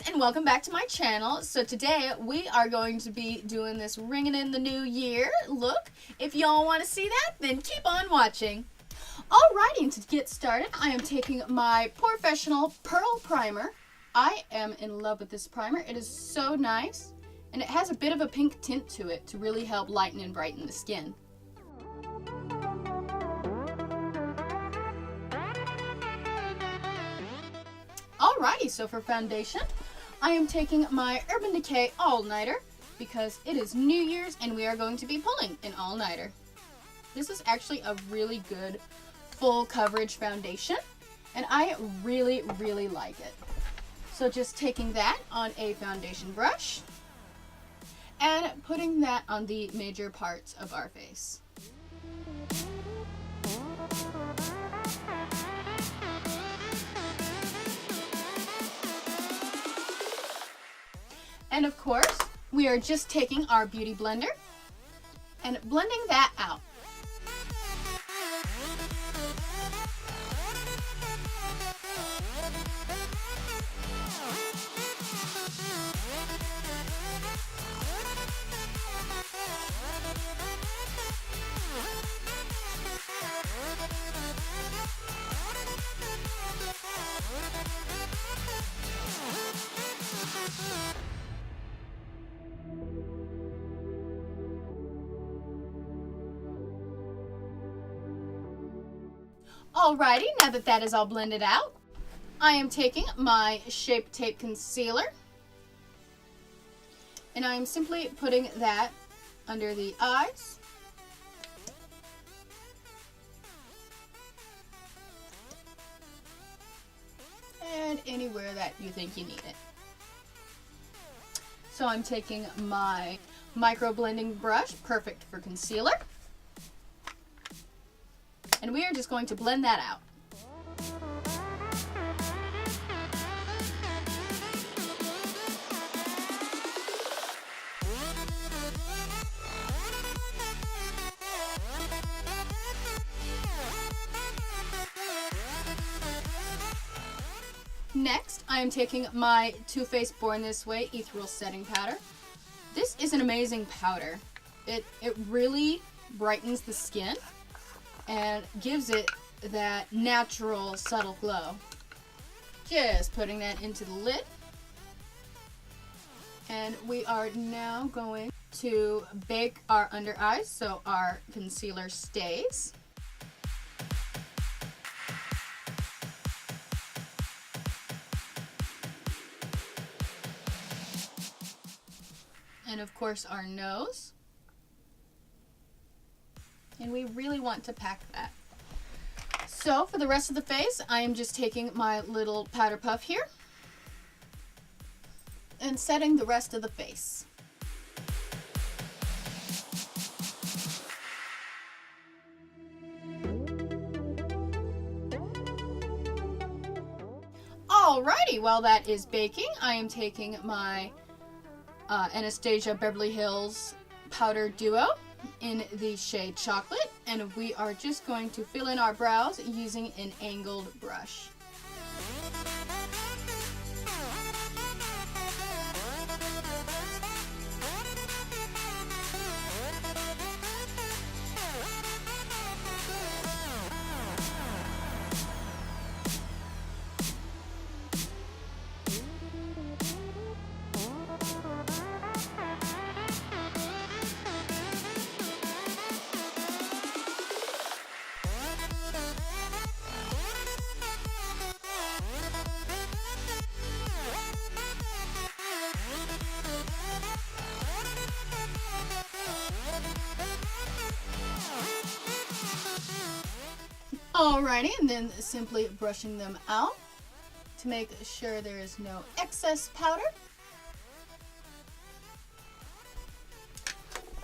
and welcome back to my channel. So today we are going to be doing this ringing in the new year look. If y'all want to see that, then keep on watching. Alrighty, and to get started, I am taking my Professional Pearl Primer. I am in love with this primer. It is so nice, and it has a bit of a pink tint to it to really help lighten and brighten the skin. Alrighty, so for foundation, I am taking my Urban Decay All-Nighter because it is New Year's and we are going to be pulling an all-nighter. This is actually a really good full coverage foundation and I really like it. So just taking that on a foundation brush and putting that on the major parts of our face. And of course, we are just taking our Beauty Blender and blending that out. Alrighty, now that that is all blended out, I am taking my Shape Tape Concealer and I am simply putting that under the eyes. And anywhere that you think you need it. So I'm taking my micro blending brush, perfect for concealer. And we are just going to blend that out. Next, I am taking my Too Faced Born This Way Ethereal Setting Powder. This is an amazing powder. It really brightens the skin and gives it that natural subtle glow. Just putting that into the lid. And we are now going to bake our under eyes so our concealer stays. And of course our nose. And we really want to pack that. So for the rest of the face, I am just taking my little powder puff here and setting the rest of the face. Alrighty, while that is baking, I am taking my Anastasia Beverly Hills Powder Duo in the shade Chocolate, and we are just going to fill in our brows using an angled brush. Alrighty, and then simply brushing them out to make sure there is no excess powder.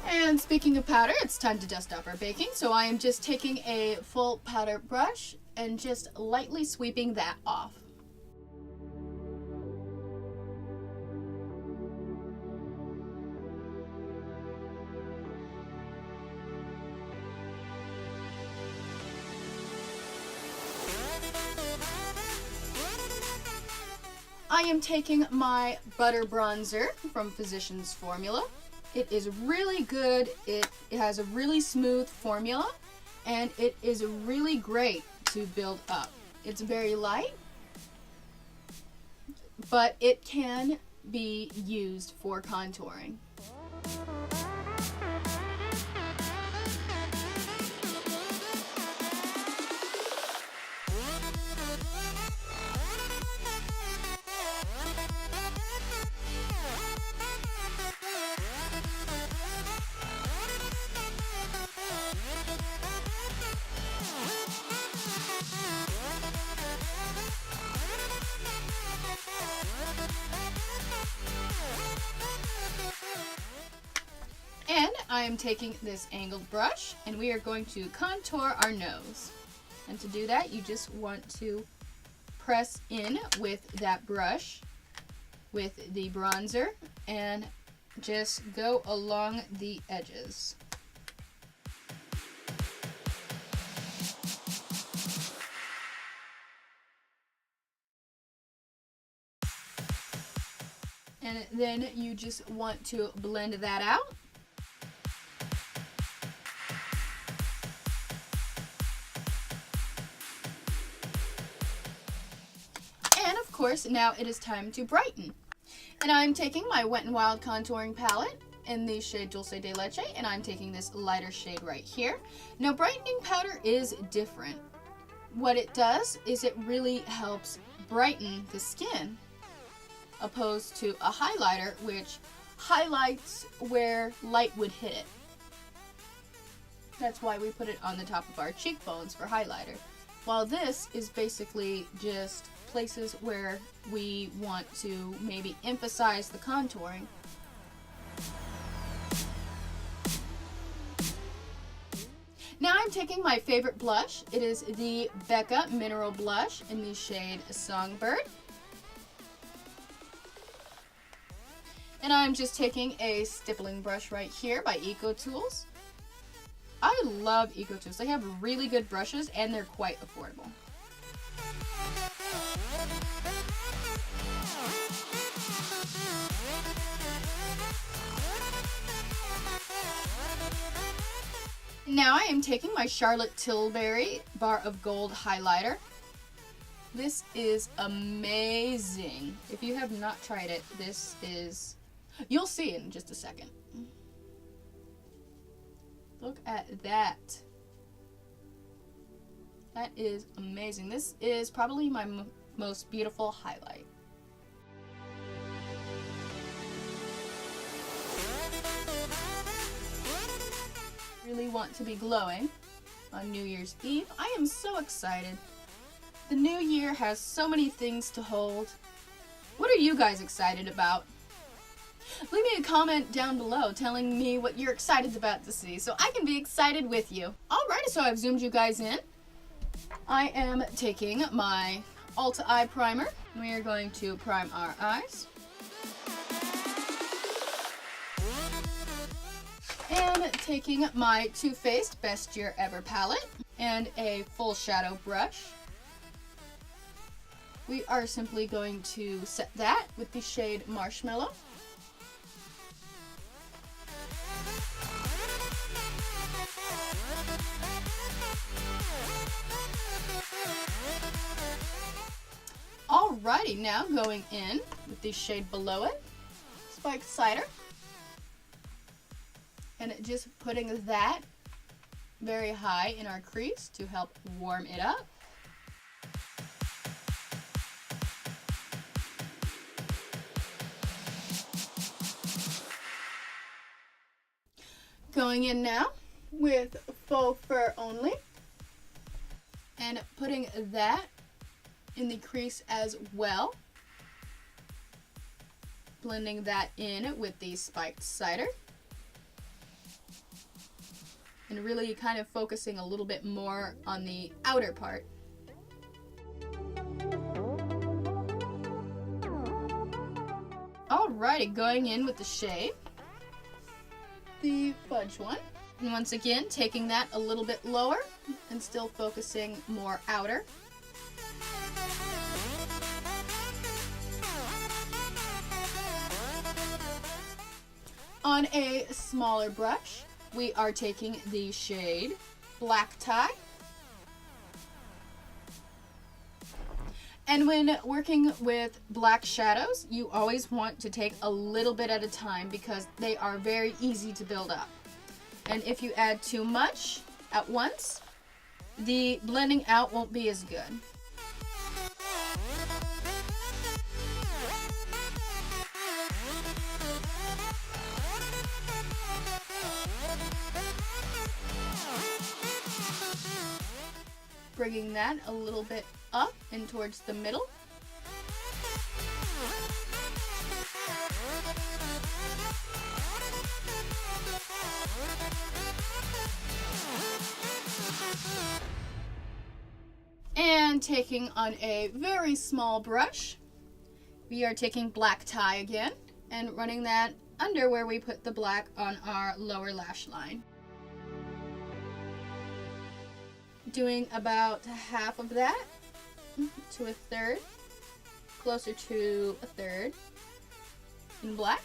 And speaking of powder, it's time to dust off our baking. So I am just taking a full powder brush and just lightly sweeping that off. I am taking my Butter Bronzer from Physicians Formula. It is really good. It has a really smooth formula, and it is really great to build up. It's very light, but it can be used for contouring. And I am taking this angled brush, and we are going to contour our nose. And to do that, you just want to press in with that brush with the bronzer and just go along the edges. And then you just want to blend that out. And of course, now it is time to brighten. And I'm taking my Wet n Wild contouring palette in the shade Dulce de Leche, and I'm taking this lighter shade right here. Now, brightening powder is different. What it does is it really helps brighten the skin, opposed to a highlighter, which highlights where light would hit it. That's why we put it on the top of our cheekbones for highlighter. While this is basically just places where we want to maybe emphasize the contouring. Now I'm taking my favorite blush. It is the Becca Mineral Blush in the shade Songbird. And I'm just taking a stippling brush right here by EcoTools. I love EcoTools. They have really good brushes and they're quite affordable. Now I am taking my Charlotte Tilbury Bar of Gold highlighter. This is amazing. If you have not tried it, this is... You'll see it in just a second. Look at that. That is amazing. This is probably my most beautiful highlight. Really want to be glowing on New Year's Eve. I am so excited. The new year has so many things to hold. What are you guys excited about? Leave me a comment down below telling me what you're excited about to see so I can be excited with you. Alrighty, so I've zoomed you guys in. I am taking my Ulta Eye Primer. We are going to prime our eyes. And taking my Too Faced Best Year Ever palette and a full shadow brush. We are simply going to set that with the shade Marshmallow. Alrighty, now going in with the shade below it, Spiked Cider. And just putting that very high in our crease to help warm it up. Going in now with Faux Fur Only and putting that in the crease as well. Blending that in with the Spiked Cider. And really kind of focusing a little bit more on the outer part. Alrighty, going in with the shade, the Fudge one. And once again, taking that a little bit lower and still focusing more outer. on a smaller brush, we are taking the shade Black Tie. And when working with black shadows, you always want to take a little bit at a time because they are very easy to build up. And if you add too much at once, the blending out won't be as good. Bringing that a little bit up and towards the middle. And taking on a very small brush, we are taking Black Tie again and running that under where we put the black on our lower lash line. Doing about half of that to a third, closer to a third in black.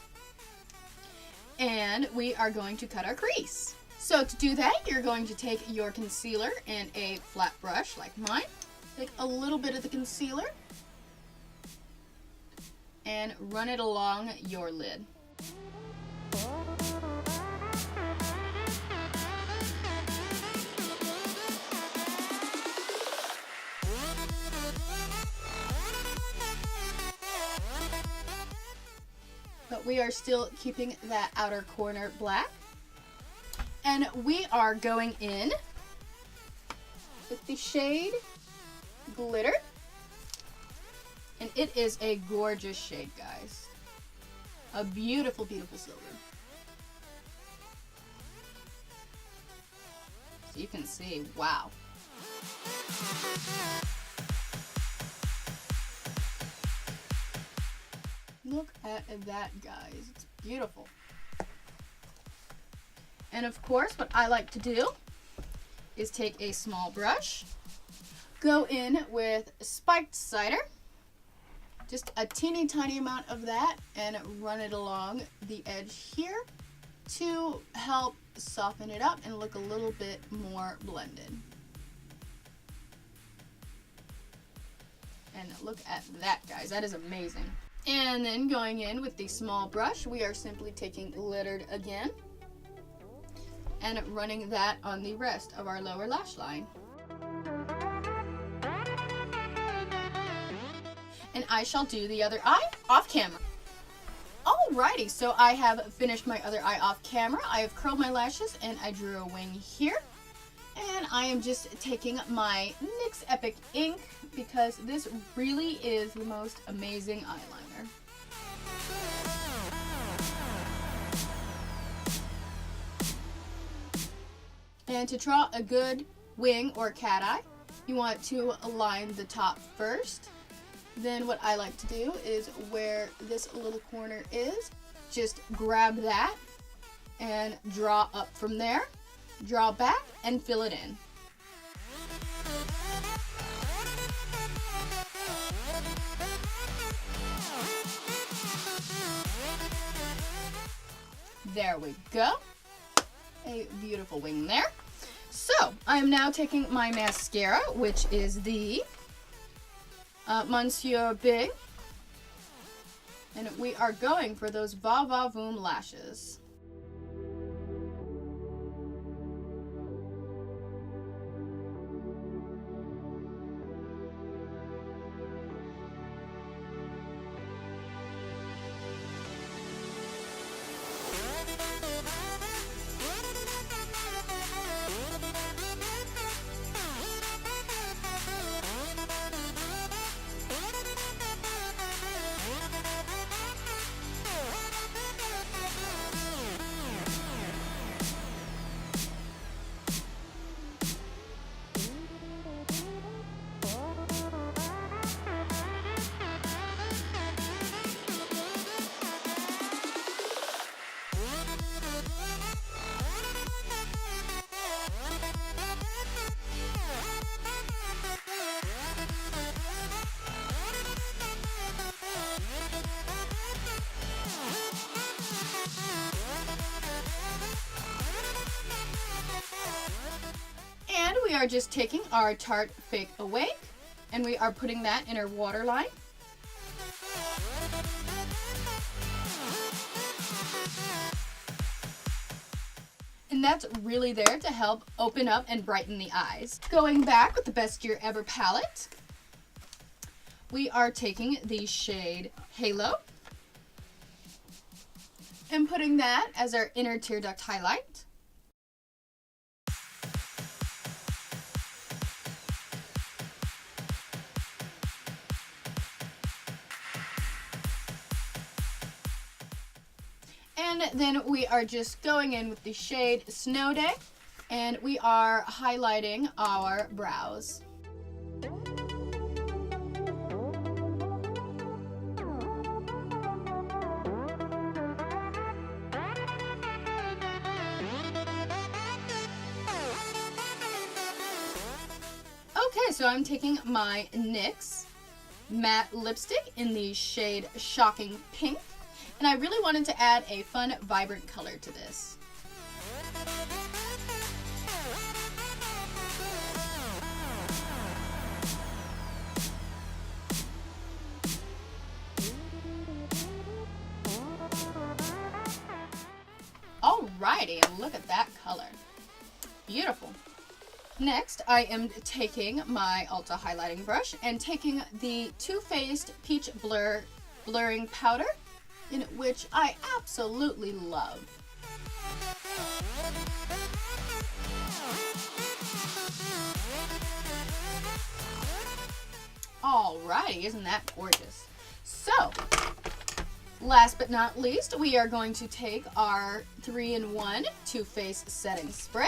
And we are going to cut our crease. So to do that, you're going to take your concealer and a flat brush like mine. Take a little bit of the concealer and run it along your lid. But we are still keeping that outer corner black. And we are going in with the shade Glitter. And it is a gorgeous shade, guys. A beautiful, beautiful silver. So you can see, wow. Look at that, guys. It's beautiful. And of course, what I like to do is take a small brush, go in with spiked cider, just a teeny tiny amount of that, and run it along the edge here to help soften it up and look a little bit more blended. And look at that, guys. That is amazing. And then going in with the small brush, we are simply taking Glittered again and running that on the rest of our lower lash line. And I shall do the other eye off camera. Alrighty, so I have finished my other eye off camera. I have curled my lashes and I drew a wing here. And I am just taking my NYX Epic ink because this really is the most amazing eyeliner. And to draw a good wing or cat eye, you want to align the top first. Then what I like to do is where this little corner is, just grab that and draw up from there, draw back and fill it in. There we go. A beautiful wing there. So I am now taking my mascara, which is the Monsieur Big, and we are going for those Va Va Voom lashes. we are just taking our Tarte Fake Awake and we are putting that in our waterline. And that's really there to help open up and brighten the eyes. Going back with the Best Year Ever palette, we are taking the shade Halo and putting that as our inner tear duct highlight. And then we are just going in with the shade Snow Day, and we are highlighting our brows. Okay, so I'm taking my NYX matte lipstick in the shade Shocking Pink. And I really wanted to add a fun, vibrant color to this. Alrighty, look at that color. Beautiful. Next, I am taking my Ulta highlighting brush and taking the Too Faced Peach Blurring Powder, in which I absolutely love. Alrighty, isn't that gorgeous? So, last but not least, we are going to take our 3-in-1 Too Faced Setting Spray.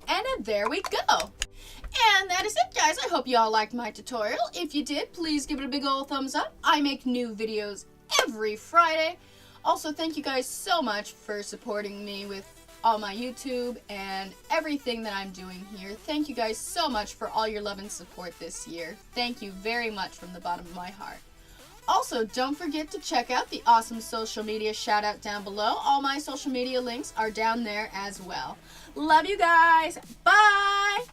And there we go. And that is it, guys. I hope you all liked my tutorial. If you did, please give it a big old thumbs up. I make new videos every Friday. Also, thank you guys so much for supporting me with all my YouTube and everything that I'm doing here. Thank you guys so much for all your love and support this year. Thank you very much from the bottom of my heart. Also, don't forget to check out the awesome social media shout out down below. All my social media links are down there as well. Love you guys. Bye!